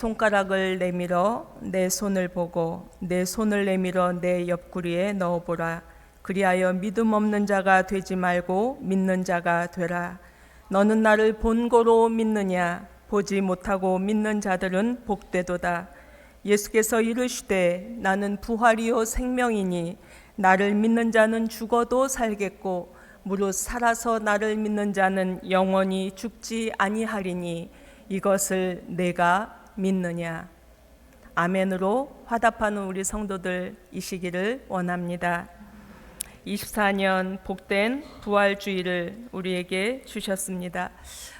손가락을 내밀어 내 손을 보고 내 손을 내밀어 내 옆구리에 넣어보라. 그리하여 믿음 없는 자가 되지 말고 믿는 자가 되라. 너는 나를 본고로 믿느냐? 보지 못하고 믿는 자들은 복되도다. 예수께서 이르시되 나는 부활이요 생명이니 나를 믿는 자는 죽어도 살겠고 무릇 살아서 나를 믿는 자는 영원히 죽지 아니하리니 이것을 내가 믿느냐? 아멘으로 화답하는 우리 성도들이시기를 원합니다. 24년 복된 부활주의를 우리에게 주셨습니다.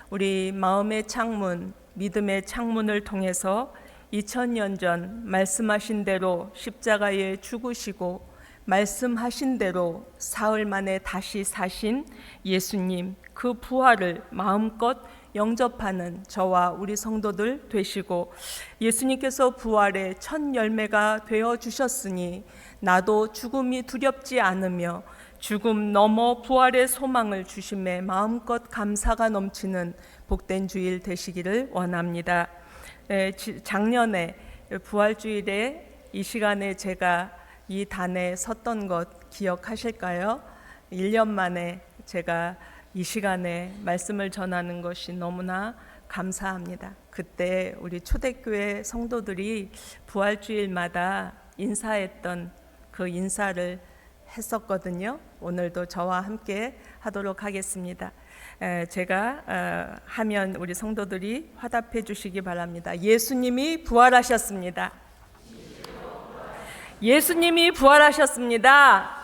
우리 마음의 창문, 믿음의 창문을 통해서 2000년 전 말씀하신 대로 십자가에 죽으시고 말씀하신 대로 사흘 만에 다시 사신 예수님, 그 부활을 마음껏 영접하는 저와 우리 성도들 되시고, 예수님께서 부활의 첫 열매가 되어 주셨으니 나도 죽음이 두렵지 않으며 죽음 넘어 부활의 소망을 주심에 마음껏 감사가 넘치는 복된 주일 되시기를 원합니다. 작년에 부활주일에 이 시간에 제가 이 단에 섰던 것 기억하실까요? 1년 만에 제가 이 시간에 말씀을 전하는 것이 너무나 감사합니다. 그때 우리 초대교회 성도들이 부활주일마다 인사했던 그 인사를 했었거든요. 오늘도 저와 함께 하도록 하겠습니다. 제가 하면 우리 성도들이 화답해 주시기 바랍니다. 예수님이 부활하셨습니다. 예수님이 부활하셨습니다.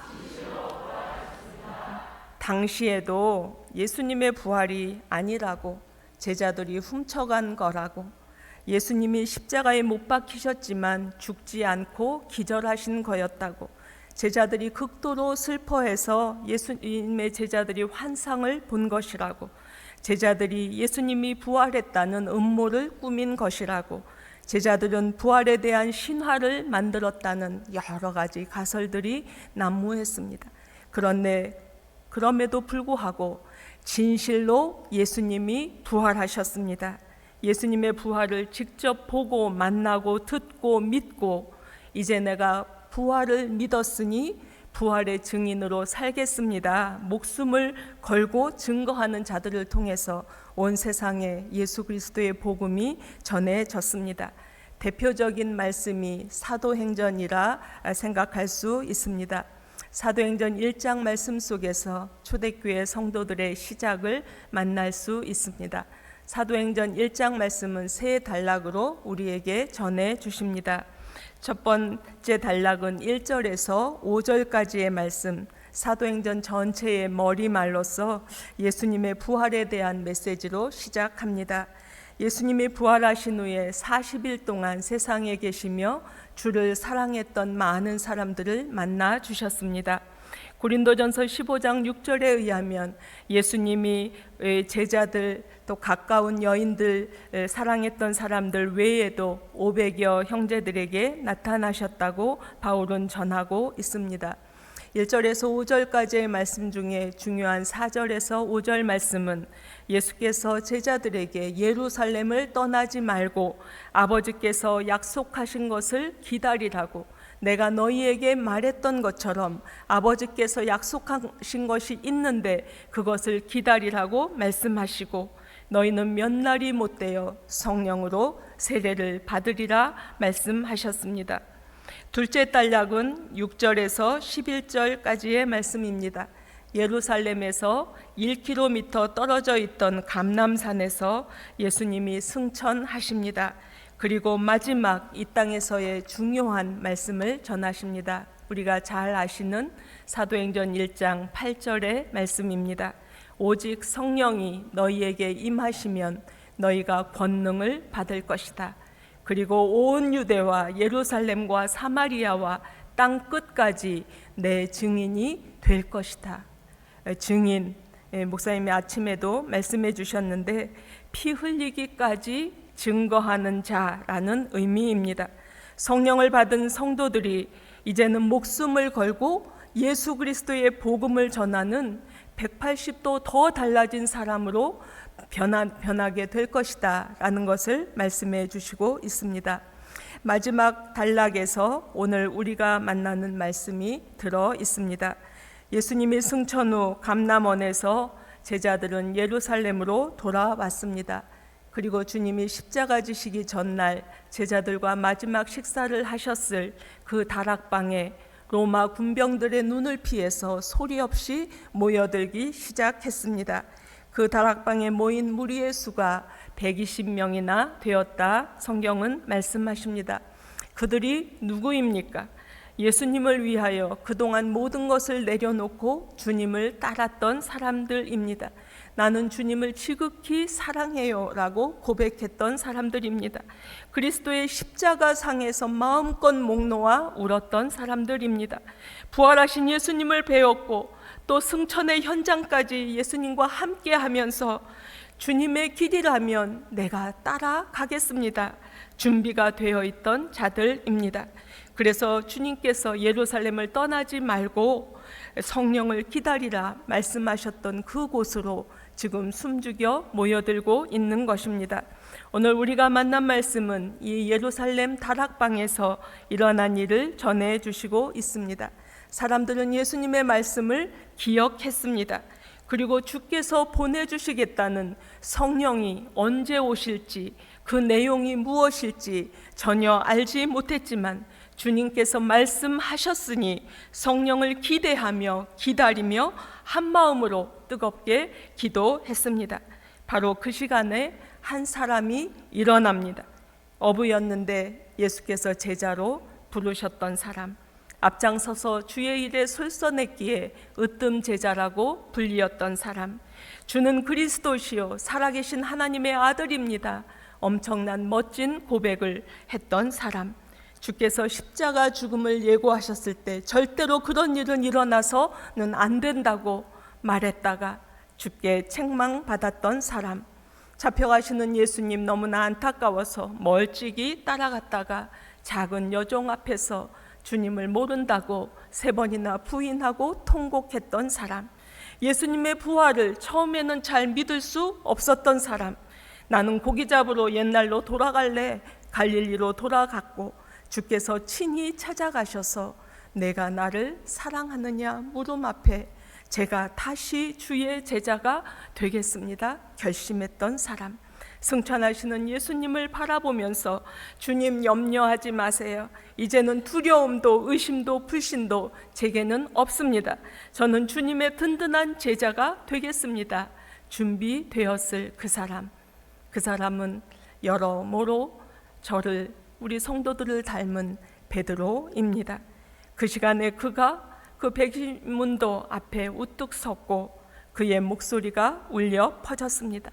당시에도 예수님의 부활이 아니라고, 제자들이 훔쳐간 거라고, 예수님이 십자가에 못 박히셨지만 죽지 않고 기절하신 거였다고 제자들이 극도로 슬퍼해서 예수님의 제자들이 환상을 본 것이라고, 제자들이 예수님이 부활했다는 음모를 꾸민 것이라고, 제자들은 부활에 대한 신화를 만들었다는 여러 가지 가설들이 난무했습니다. 그런데 그럼에도 불구하고 진실로 예수님이 부활하셨습니다. 예수님의 부활을 직접 보고 만나고 듣고 믿고, 이제 내가 부활을 믿었으니 부활의 증인으로 살겠습니다. 목숨을 걸고 증거하는 자들을 통해서 온 세상에 예수 그리스도의 복음이 전해졌습니다. 대표적인 말씀이 사도행전이라 생각할 수 있습니다. 사도행전 1장 말씀 속에서 초대교회 성도들의 시작을 만날 수 있습니다. 사도행전 1장 말씀은 세 단락으로 우리에게 전해 주십니다. 첫 번째 단락은 1절에서 5절까지의 말씀, 사도행전 전체의 머리말로서 예수님의 부활에 대한 메시지로 시작합니다. 예수님이 부활하신 후에 40일 동안 세상에 계시며 주를 사랑했던 많은 사람들을 만나 주셨습니다. 고린도전서 15장 6절에 의하면 예수님이 제자들, 또 가까운 여인들, 사랑했던 사람들 외에도 500여 형제들에게 나타나셨다고 바울은 전하고 있습니다. 1절에서 5절까지의 말씀 중에 중요한 4절에서 5절 말씀은 예수께서 제자들에게 예루살렘을 떠나지 말고 아버지께서 약속하신 것을 기다리라고, 내가 너희에게 말했던 것처럼 아버지께서 약속하신 것이 있는데 그것을 기다리라고 말씀하시고, 너희는 몇 날이 못되어 성령으로 세례를 받으리라 말씀하셨습니다. 둘째 단락은 6절에서 11절까지의 말씀입니다. 예루살렘에서 1km 떨어져 있던 감람산에서 예수님이 승천하십니다. 그리고 마지막 이 땅에서의 중요한 말씀을 전하십니다. 우리가 잘 아시는 사도행전 1장 8절의 말씀입니다. 오직 성령이 너희에게 임하시면 너희가 권능을 받을 것이다. 그리고 온 유대와 예루살렘과 사마리아와 땅 끝까지 내 증인이 될 것이다. 증인, 목사님이 아침에도 말씀해 주셨는데 피 흘리기까지 증거하는 자라는 의미입니다. 성령을 받은 성도들이 이제는 목숨을 걸고 예수 그리스도의 복음을 전하는 180도 더 달라진 사람으로 변하게 될 것이다 라는 것을 말씀해 주시고 있습니다. 마지막 단락에서 오늘 우리가 만나는 말씀이 들어 있습니다. 예수님이 승천 후 감람원에서 제자들은 예루살렘으로 돌아왔습니다. 그리고 주님이 십자가 지시기 전날 제자들과 마지막 식사를 하셨을 그 다락방에 로마 군병들의 눈을 피해서 소리 없이 모여들기 시작했습니다. 그 다락방에 모인 무리의 수가 120명이나 되었다 성경은 말씀하십니다. 그들이 누구입니까? 예수님을 위하여 그동안 모든 것을 내려놓고 주님을 따랐던 사람들입니다. 나는 주님을 지극히 사랑해요 라고 고백했던 사람들입니다. 그리스도의 십자가 상에서 마음껏 목 놓아 울었던 사람들입니다. 부활하신 예수님을 배웠고 또 승천의 현장까지 예수님과 함께 하면서 주님의 길이라면 내가 따라가겠습니다. 준비가 되어 있던 자들입니다. 그래서 주님께서 예루살렘을 떠나지 말고 성령을 기다리라 말씀하셨던 그곳으로 지금 숨죽여 모여들고 있는 것입니다. 오늘 우리가 만난 말씀은 이 예루살렘 다락방에서 일어난 일을 전해 주시고 있습니다. 사람들은 예수님의 말씀을 기억했습니다. 그리고 주께서 보내주시겠다는 성령이 언제 오실지 그 내용이 무엇일지 전혀 알지 못했지만 주님께서 말씀하셨으니 성령을 기대하며 기다리며 한마음으로 뜨겁게 기도했습니다. 바로 그 시간에 한 사람이 일어납니다. 어부였는데 예수께서 제자로 부르셨던 사람, 앞장서서 주의 일에 솔선했기에 으뜸 제자라고 불리었던 사람, 주는 그리스도시요 살아계신 하나님의 아들입니다. 엄청난 멋진 고백을 했던 사람, 주께서 십자가 죽음을 예고하셨을 때 절대로 그런 일은 일어나서는 안 된다고 말했다가 주께 책망받았던 사람, 잡혀가시는 예수님 너무나 안타까워서 멀찍이 따라갔다가 작은 여종 앞에서 주님을 모른다고 3번이나 부인하고 통곡했던 사람, 예수님의 부활을 처음에는 잘 믿을 수 없었던 사람, 나는 고기 잡으러 옛날로 돌아갈래, 갈릴리로 돌아갔고 주께서 친히 찾아가셔서 내가 나를 사랑하느냐 물음 앞에 제가 다시 주의 제자가 되겠습니다 결심했던 사람, 승천하시는 예수님을 바라보면서 주님 염려하지 마세요. 이제는 두려움도 의심도 불신도 제게는 없습니다. 저는 주님의 든든한 제자가 되겠습니다. 준비되었을 그 사람, 그 사람은 여러모로 저를 우리 성도들을 닮은 베드로입니다. 그 시간에 그가 그 백문도 앞에 우뚝 섰고 그의 목소리가 울려 퍼졌습니다.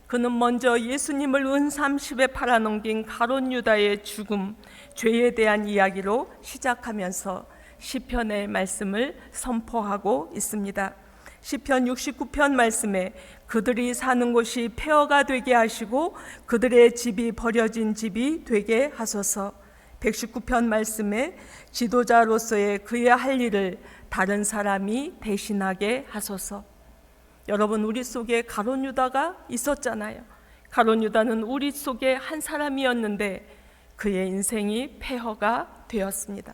그는 먼저 예수님을 은30에 팔아넘긴 가룟 유다의 죽음, 죄에 대한 이야기로 시작하면서 시편의 말씀을 선포하고 있습니다. 시편 69편 말씀에 그들이 사는 곳이 폐허가 되게 하시고 그들의 집이 버려진 집이 되게 하소서. 119편 말씀에 지도자로서의 그의 할 일을 다른 사람이 대신하게 하소서. 여러분, 우리 속에 가룟 유다가 있었잖아요. 가룟 유다는 우리 속에 한 사람이었는데 그의 인생이 폐허가 되었습니다.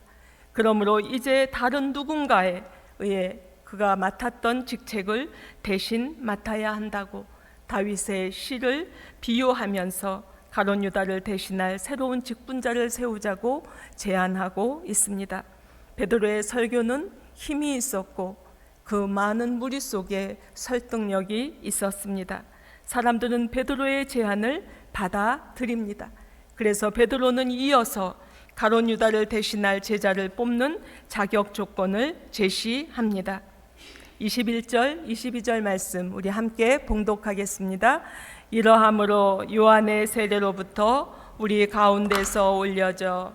그러므로 이제 다른 누군가에 의해 그가 맡았던 직책을 대신 맡아야 한다고 다윗의 시를 비유하면서 가룟 유다를 대신할 새로운 직분자를 세우자고 제안하고 있습니다. 베드로의 설교는 힘이 있었고 그 많은 무리 속에 설득력이 있었습니다. 사람들은 베드로의 제안을 받아들입니다. 그래서 베드로는 이어서 가룟 유다를 대신할 제자를 뽑는 자격 조건을 제시합니다. 21절, 22절 말씀 우리 함께 봉독하겠습니다. 이러함으로 요한의 세례로부터 우리 가운데서 올려져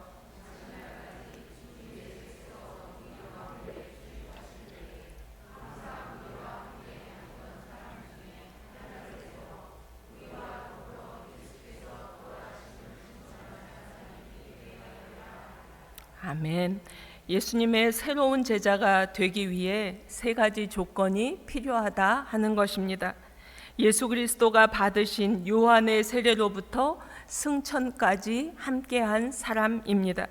아멘. 예수님의 새로운 제자가 되기 위해 세 가지 조건이 필요하다 하는 것입니다. 예수 그리스도가 받으신 요한의 세례로부터 승천까지 함께한 사람입니다.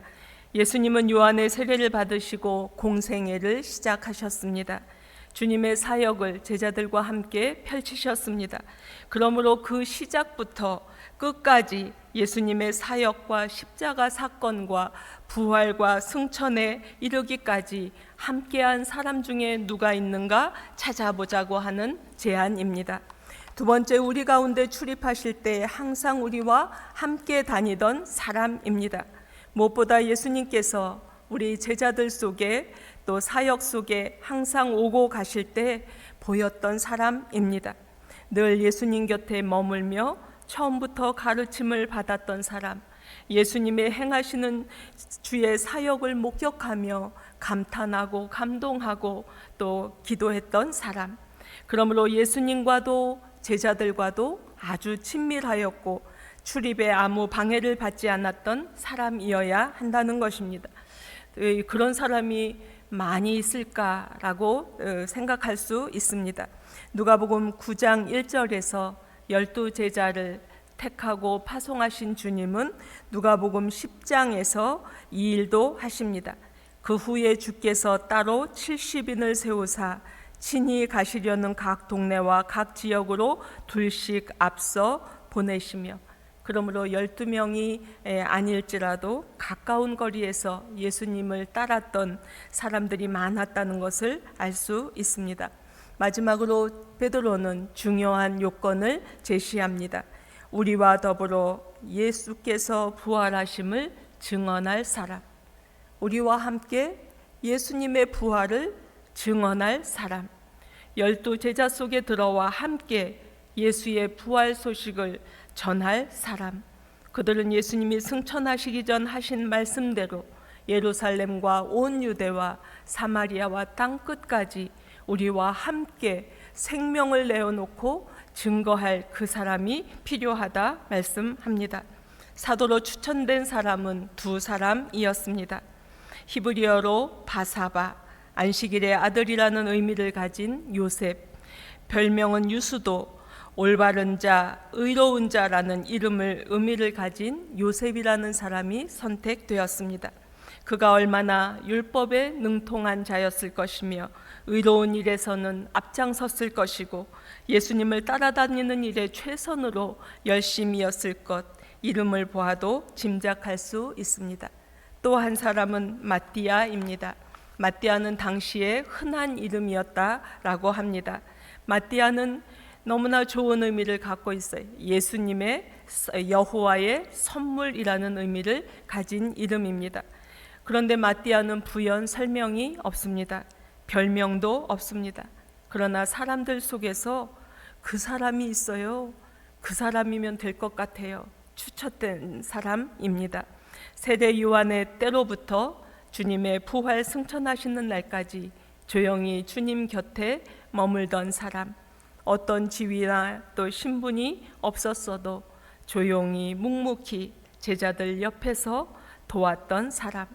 예수님은 요한의 세례를 받으시고 공생애를 시작하셨습니다. 주님의 사역을 제자들과 함께 펼치셨습니다. 그러므로 그 시작부터 끝까지 예수님의 사역과 십자가 사건과 부활과 승천에 이르기까지 함께한 사람 중에 누가 있는가 찾아보자고 하는 제안입니다. 두 번째, 우리 가운데 출입하실 때 항상 우리와 함께 다니던 사람입니다. 무엇보다 예수님께서 우리 제자들 속에 또 사역 속에 항상 오고 가실 때 보였던 사람입니다. 늘 예수님 곁에 머물며 처음부터 가르침을 받았던 사람, 예수님의 행하시는 주의 사역을 목격하며 감탄하고 감동하고 또 기도했던 사람, 그러므로 예수님과도 제자들과도 아주 친밀하였고 출입에 아무 방해를 받지 않았던 사람이어야 한다는 것입니다. 그런 사람이 많이 있을까라고 생각할 수 있습니다. 누가복음 9장 1절에서 12제자를 택하고 파송하신 주님은 누가복음 10장에서 이 일도 하십니다. 그 후에 주께서 따로 70인을 세우사 친히 가시려는 각 동네와 각 지역으로 둘씩 앞서 보내시며, 그러므로 12명이 아닐지라도 가까운 거리에서 예수님을 따랐던 사람들이 많았다는 것을 알 수 있습니다. 마지막으로 베드로는 중요한 요건을 제시합니다. 우리와 더불어 예수께서 부활하심을 증언할 사람, 우리와 함께 예수님의 부활을 증언할 사람, 12제자 속에 들어와 함께 예수의 부활 소식을 전할 사람, 그들은 예수님이 승천하시기 전 하신 말씀대로 예루살렘과 온 유대와 사마리아와 땅 끝까지 우리와 함께 생명을 내어놓고 증거할 그 사람이 필요하다 말씀합니다. 사도로 추천된 사람은 두 사람이었습니다. 히브리어로 바사바, 안식일의 아들이라는 의미를 가진 요셉, 별명은 유수도, 올바른 자, 의로운 자라는 의미를 가진 요셉이라는 사람이 선택되었습니다. 그가 얼마나 율법에 능통한 자였을 것이며 의로운 일에서는 앞장섰을 것이고 예수님을 따라다니는 일에 최선으로 열심이었을 것, 이름을 보아도 짐작할 수 있습니다. 또 한 사람은 마띠아입니다. 마띠아는 당시에 흔한 이름이었다라고 합니다. 마띠아는 너무나 좋은 의미를 갖고 있어요. 예수님의 여호와의 선물이라는 의미를 가진 이름입니다. 그런데 마띠아는 부연 설명이 없습니다. 별명도 없습니다. 그러나 사람들 속에서 그 사람이 있어요. 그 사람이면 될 것 같아요. 추천된 사람입니다. 세례 요한의 때로부터 주님의 부활 승천하시는 날까지 조용히 주님 곁에 머물던 사람, 어떤 지위나 또 신분이 없었어도 조용히 묵묵히 제자들 옆에서 도왔던 사람,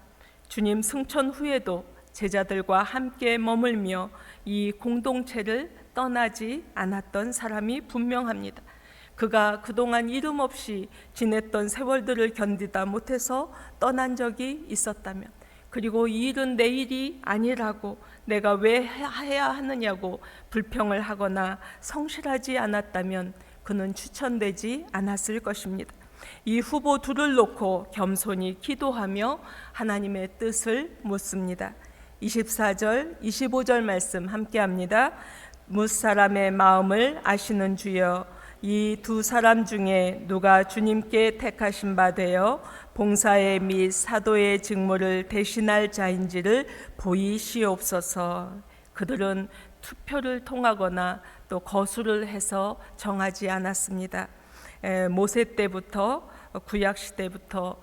주님 승천 후에도 제자들과 함께 머물며 이 공동체를 떠나지 않았던 사람이 분명합니다. 그가 그동안 이름 없이 지냈던 세월들을 견디다 못해서 떠난 적이 있었다면, 그리고 이 일은 내 일이 아니라고, 내가 왜 해야 하느냐고 불평을 하거나 성실하지 않았다면 그는 추천되지 않았을 것입니다. 이 후보 둘을 놓고 겸손히 기도하며 하나님의 뜻을 묻습니다. 24절, 25절 말씀 함께합니다. 뭇사람의 마음을 아시는 주여, 이 두 사람 중에 누가 주님께 택하신 바 되어 봉사의 및 사도의 직무를 대신할 자인지를 보이시옵소서. 그들은 투표를 통하거나 또 거수를 해서 정하지 않았습니다. 모세 때부터 구약 시대부터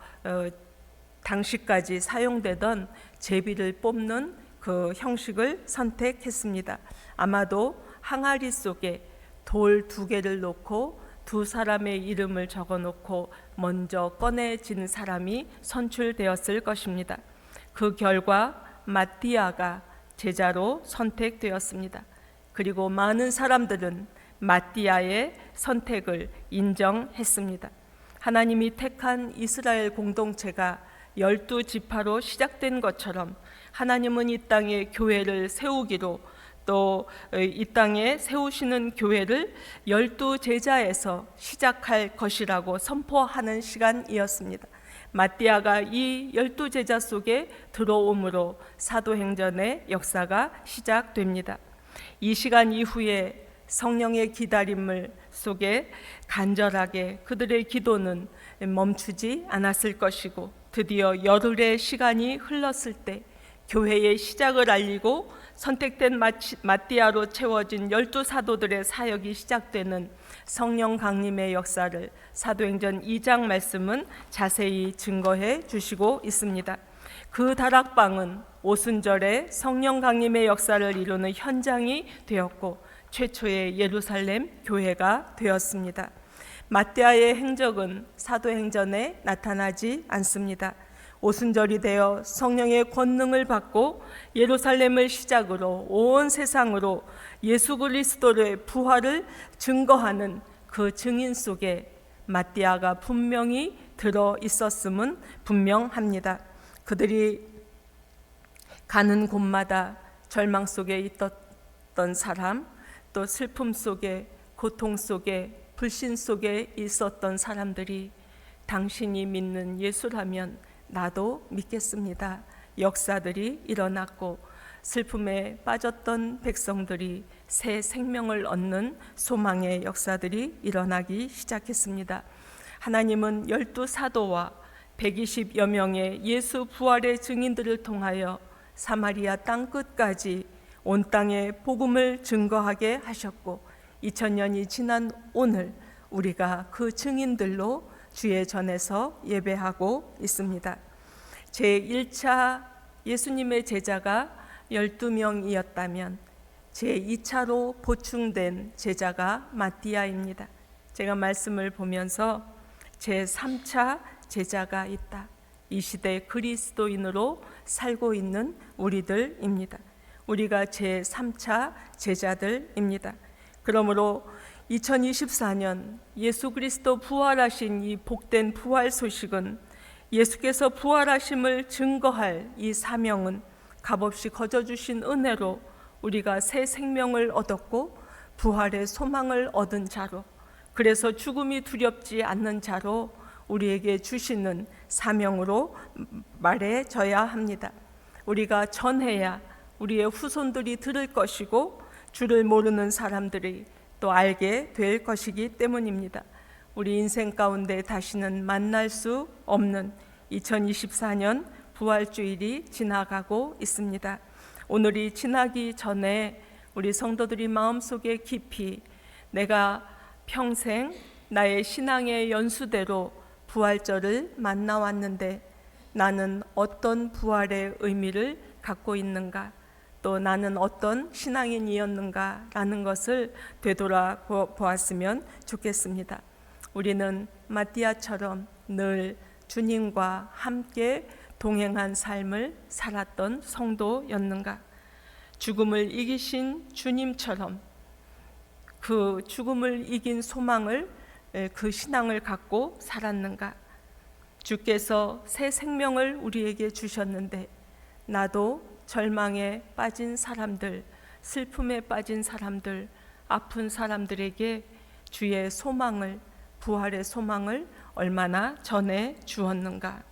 당시까지 사용되던 제비를 뽑는 그 형식을 선택했습니다. 아마도 항아리 속에 돌 2개를 놓고 두 사람의 이름을 적어놓고 먼저 꺼내진 사람이 선출되었을 것입니다. 그 결과 마띠아가 제자로 선택되었습니다. 그리고 많은 사람들은 마띠아의 선택을 인정했습니다. 하나님이 택한 이스라엘 공동체가 12지파로 시작된 것처럼 하나님은 이 땅에 교회를 세우기로, 또 이 땅에 세우시는 교회를 12제자에서 시작할 것이라고 선포하는 시간이었습니다. 마띠아가 이 12제자 속에 들어옴으로 사도행전의 역사가 시작됩니다. 이 시간 이후에 성령의 기다림을 속에 간절하게 그들의 기도는 멈추지 않았을 것이고, 드디어 열흘의 시간이 흘렀을 때 교회의 시작을 알리고 선택된 마띠아로 채워진 12사도들의 사역이 시작되는 성령 강림의 역사를 사도행전 2장 말씀은 자세히 증거해 주시고 있습니다. 그 다락방은 오순절에 성령 강림의 역사를 이루는 현장이 되었고 최초의 예루살렘 교회가 되었습니다. 마띠아의 행적은 사도행전에 나타나지 않습니다. 오순절이 되어 성령의 권능을 받고 예루살렘을 시작으로 온 세상으로 예수 그리스도의 부활을 증거하는 그 증인 속에 마띠아가 분명히 들어 있었음은 분명합니다. 그들이 가는 곳마다 절망 속에 있었던 사람, 또 슬픔 속에, 고통 속에, 불신 속에 있었던 사람들이 당신이 믿는 예수라면 나도 믿겠습니다. 역사들이 일어났고 슬픔에 빠졌던 백성들이 새 생명을 얻는 소망의 역사들이 일어나기 시작했습니다. 하나님은 12사도와 120여 명의 예수 부활의 증인들을 통하여 사마리아 땅 끝까지 온 땅에 복음을 증거하게 하셨고 2000년이 지난 오늘 우리가 그 증인들로 주의 전에서 예배하고 있습니다. 제1차 예수님의 제자가 12명이었다면 제2차로 보충된 제자가 마띠아입니다. 제가 말씀을 보면서 제3차 제자가 있다. 이 시대 그리스도인으로 살고 있는 우리들입니다. 우리가 제3차 제자들입니다. 그러므로 2024년 예수 그리스도 부활하신 이 복된 부활 소식은, 예수께서 부활하심을 증거할 이 사명은 값없이 거저주신 은혜로 우리가 새 생명을 얻었고 부활의 소망을 얻은 자로, 그래서 죽음이 두렵지 않는 자로 우리에게 주시는 사명으로 말해져야 합니다. 우리가 전해야 우리의 후손들이 들을 것이고 주를 모르는 사람들이 또 알게 될 것이기 때문입니다. 우리 인생 가운데 다시는 만날 수 없는 2024년 부활주일이 지나가고 있습니다. 오늘이 지나기 전에 우리 성도들이 마음속에 깊이 내가 평생 나의 신앙의 연수대로 부활절을 만나왔는데 나는 어떤 부활의 의미를 갖고 있는가, 또 나는 어떤 신앙인이었는가 라는 것을 되돌아보았으면 좋겠습니다. 우리는 마띠아처럼 늘 주님과 함께 동행한 삶을 살았던 성도였는가, 죽음을 이기신 주님처럼 그 죽음을 이긴 소망을, 그 신앙을 갖고 살았는가. 주께서 새 생명을 우리에게 주셨는데 나도 절망에 빠진 사람들, 슬픔에 빠진 사람들, 아픈 사람들에게 주의 소망을, 부활의 소망을 얼마나 전해 주었는가.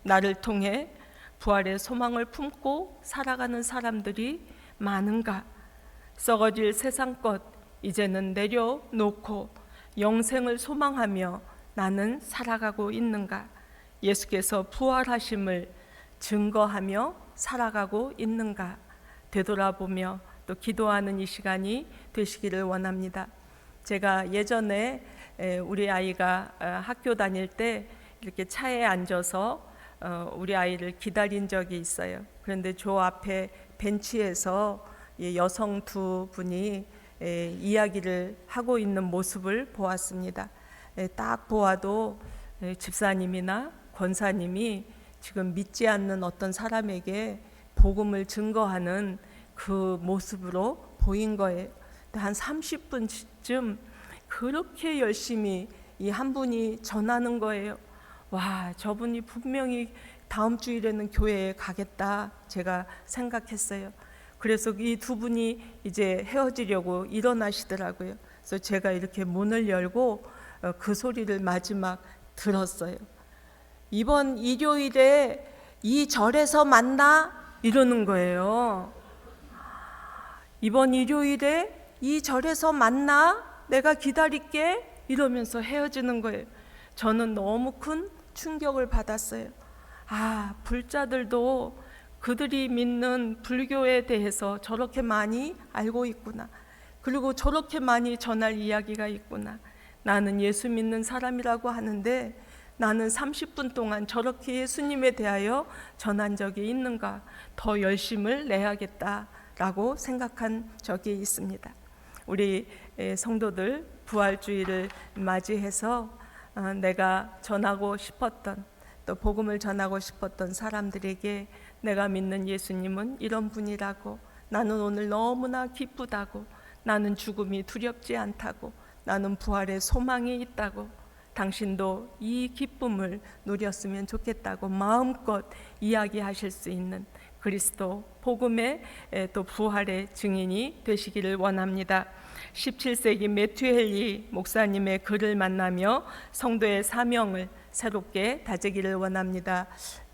나를 통해 부활의 소망을 품고 살아가는 사람들이 많은가. 썩어질 세상 것 이제는 내려놓고 영생을 소망하며 나는 살아가고 있는가. 예수께서 부활하심을 증거하며 살아가고 있는가 되돌아보며 또 기도하는 이 시간이 되시기를 원합니다. 제가 예전에 우리 아이가 학교 다닐 때 이렇게 차에 앉아서 우리 아이를 기다린 적이 있어요. 그런데 저 앞에 벤치에서 여성 두 분이 이야기를 하고 있는 모습을 보았습니다. 딱 보아도 집사님이나 권사님이 지금 믿지 않는 어떤 사람에게 복음을 증거하는 그 모습으로 보인 거예요. 한 30분쯤 그렇게 열심히 이 한 분이 전하는 거예요. 와, 저분이 분명히 다음 주일에는 교회에 가겠다 제가 생각했어요. 그래서 이 두 분이 이제 헤어지려고 일어나시더라고요. 그래서 제가 이렇게 문을 열고 그 소리를 마지막 들었어요. 이번 일요일에 이 절에서 만나, 이러는 거예요. 이번 일요일에 이 절에서 만나, 내가 기다릴게, 이러면서 헤어지는 거예요. 저는 너무 큰 충격을 받았어요. 아, 불자들도 그들이 믿는 불교에 대해서 저렇게 많이 알고 있구나. 그리고 저렇게 많이 전할 이야기가 있구나. 나는 예수 믿는 사람이라고 하는데 나는 30분 동안 저렇게 예수님에 대하여 전한 적이 있는가? 더 열심을 내야겠다라고 생각한 적이 있습니다. 우리 성도들 부활주의를 맞이해서 내가 전하고 싶었던, 또 복음을 전하고 싶었던 사람들에게 내가 믿는 예수님은 이런 분이라고, 나는 오늘 너무나 기쁘다고, 나는 죽음이 두렵지 않다고, 나는 부활의 소망이 있다고, 당신도 이 기쁨을 누렸으면 좋겠다고 마음껏 이야기하실 수 있는 그리스도 복음의 또 부활의 증인이 되시기를 원합니다. 17세기 매튜헬리 목사님의 글을 만나며 성도의 사명을 새롭게 다지기를 원합니다.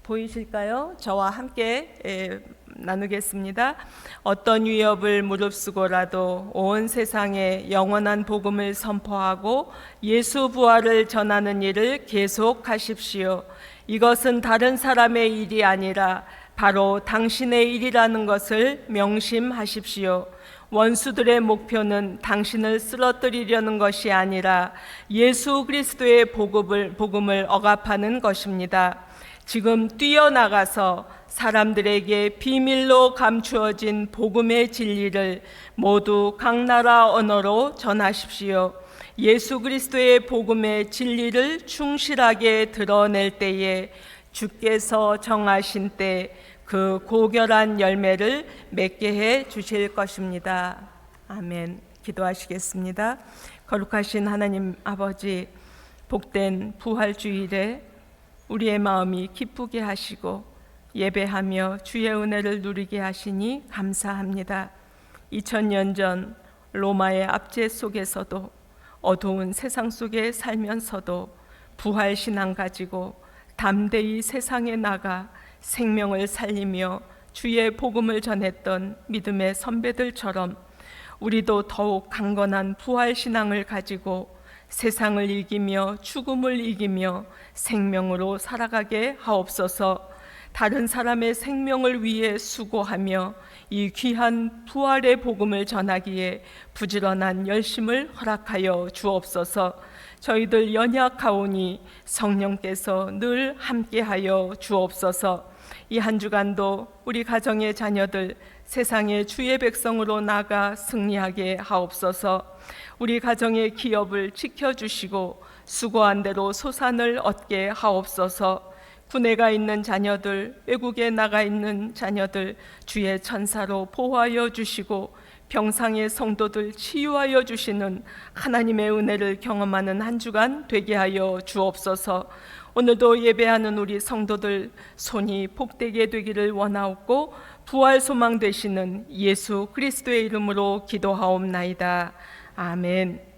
보이실까요? 저와 함께 나누겠습니다. 어떤 위협을 무릅쓰고라도 온 세상에 영원한 복음을 선포하고 예수 부활을 전하는 일을 계속하십시오. 이것은 다른 사람의 일이 아니라 바로 당신의 일이라는 것을 명심하십시오. 원수들의 목표는 당신을 쓰러뜨리려는 것이 아니라 예수 그리스도의 복음을 억압하는 것입니다. 지금 뛰어나가서 사람들에게 비밀로 감추어진 복음의 진리를 모두 각 나라 언어로 전하십시오. 예수 그리스도의 복음의 진리를 충실하게 드러낼 때에 주께서 정하신 때 그 고결한 열매를 맺게 해 주실 것입니다. 아멘. 기도하시겠습니다. 거룩하신 하나님 아버지, 복된 부활주일에 우리의 마음이 기쁘게 하시고 예배하며 주의 은혜를 누리게 하시니 감사합니다. 2000년 전 로마의 압제 속에서도, 어두운 세상 속에 살면서도 부활신앙 가지고 담대히 세상에 나가 생명을 살리며 주의 복음을 전했던 믿음의 선배들처럼 우리도 더욱 강건한 부활신앙을 가지고 세상을 이기며 죽음을 이기며 생명으로 살아가게 하옵소서. 다른 사람의 생명을 위해 수고하며 이 귀한 부활의 복음을 전하기에 부지런한 열심을 허락하여 주옵소서. 저희들 연약하오니 성령께서 늘 함께하여 주옵소서. 이 한 주간도 우리 가정의 자녀들 세상의 주의 백성으로 나가 승리하게 하옵소서. 우리 가정의 기업을 지켜주시고 수고한 대로 소산을 얻게 하옵소서. 군에 가 있는 자녀들, 외국에 나가 있는 자녀들 주의 천사로 보호하여 주시고 병상의 성도들 치유하여 주시는 하나님의 은혜를 경험하는 한 주간 되게 하여 주옵소서. 오늘도 예배하는 우리 성도들 손이 복되게 되기를 원하옵고 부활 소망 되시는 예수 그리스도의 이름으로 기도하옵나이다. 아멘.